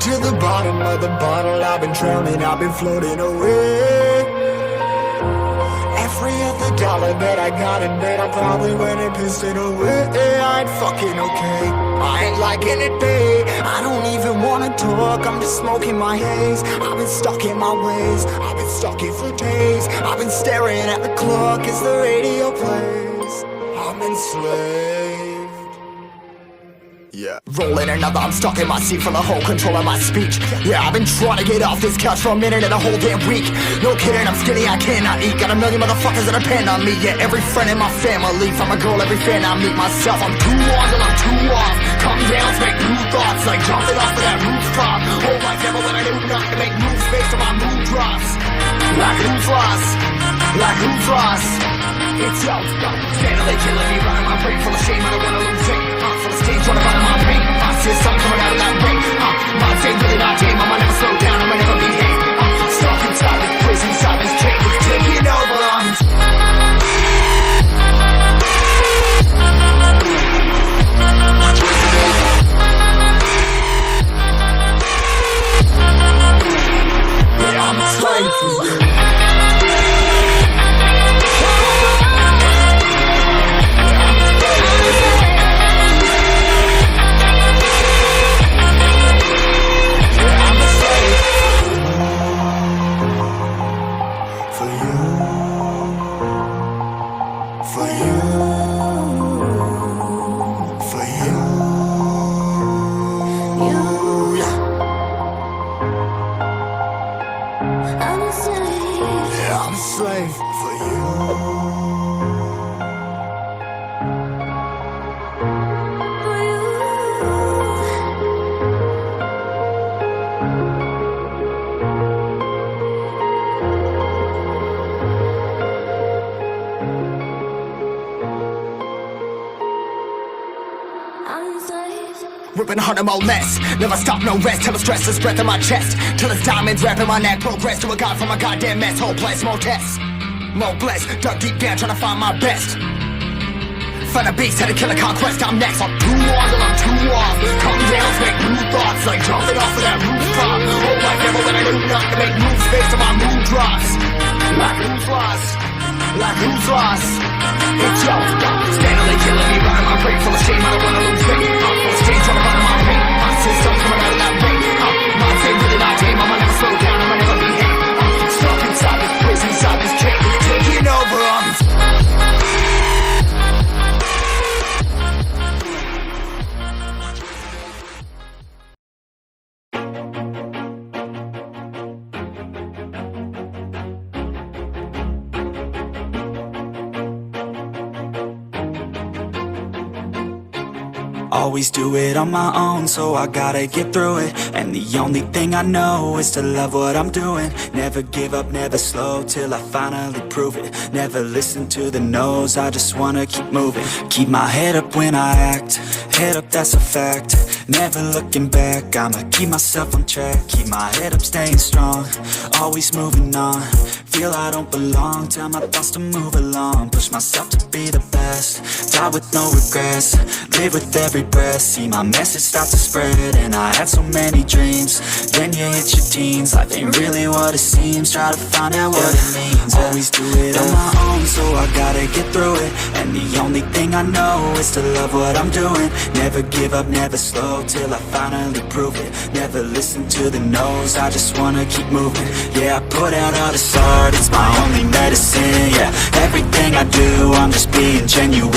to the bottom of the bottle, I've been drowning, I've been floating away. Every other dollar that I got in bed, I probably went and pissed it away. I ain't fucking okay, I ain't liking it, babe. I don't even wanna talk, I'm just smoking my haze. I've been stuck in my ways, I've been stuck here for days. I've been staring at the clock as the radio plays. I'm enslaved. Yeah. Rolling another, I'm stuck in my seat for the whole control of my speech. Yeah, I've been trying to get off this couch for a minute and a whole damn week. No kidding, I'm skinny, I cannot eat. Got a million motherfuckers that depend on me. Yeah, every friend in my family, from a girl, every fan I meet myself. I'm too on till I'm too off. Come down, make new thoughts, like jumping off of that rooftop. Whole life never when I do nothing to make moves based on my mood drops. Like who's lost? Like who's lost? It's yo, steadily killing me, running my brain full of shame, I don't wanna lose it. Full of stage, running out of my pain. I see something coming out of that rain. My day, really not game, I'ma never slow down, I'ma never behave. Stuck inside this prison, inside this cage, it's taking over. Yeah, I'm a slave for you. I'm a slave for you. Ripping harder, more less. Never stop, no rest. Till the stress is breath in my chest. Till it's diamonds wrapping my neck. Progress to a god from a goddamn mess. Whole place, more tests, more blessed. Dug deep down, trying to find my best. Find a beast, had to kill a conquest. I'm next. I'm too on till I'm too off. Come down, make new thoughts, like jumping off of that rooftop. Whole life never when I do nothing to make moves based on my mood drops. Like who's lost? Like who's lost? It's yo, steadily killing me, running my brain full of shame. I don't wanna lose weight. I'm full of stage, trying to run my pain. I see something coming out of that rain. My day, really not game. I'ma never slow down, I'ma never behave. Stuck inside this prison, inside this cage, it's taking over. Always do it on my own, so I gotta get through it. And the only thing I know is to love what I'm doing. Never give up, never slow, till I finally prove it. Never listen to the no's, I just wanna keep moving. Keep my head up when I act, head up, that's a fact. Never looking back, I'ma keep myself on track. Keep my head up, staying strong, always moving on. Feel I don't belong, tell my thoughts to move along. Push myself to be the best, die with no regrets. Live with every breath, see my message start to spread. And I had so many dreams, then you hit your teens. Life ain't really what it seems, try to find out what it means. Always do it on my own, so I gotta get through it. And the only thing I know is to love what I'm doing. Never give up, never slow, till I finally prove it. Never listen to the no's, I just wanna keep moving. Yeah, I put out all this art, it's my only medicine. Yeah, everything I do, I'm just being genuine.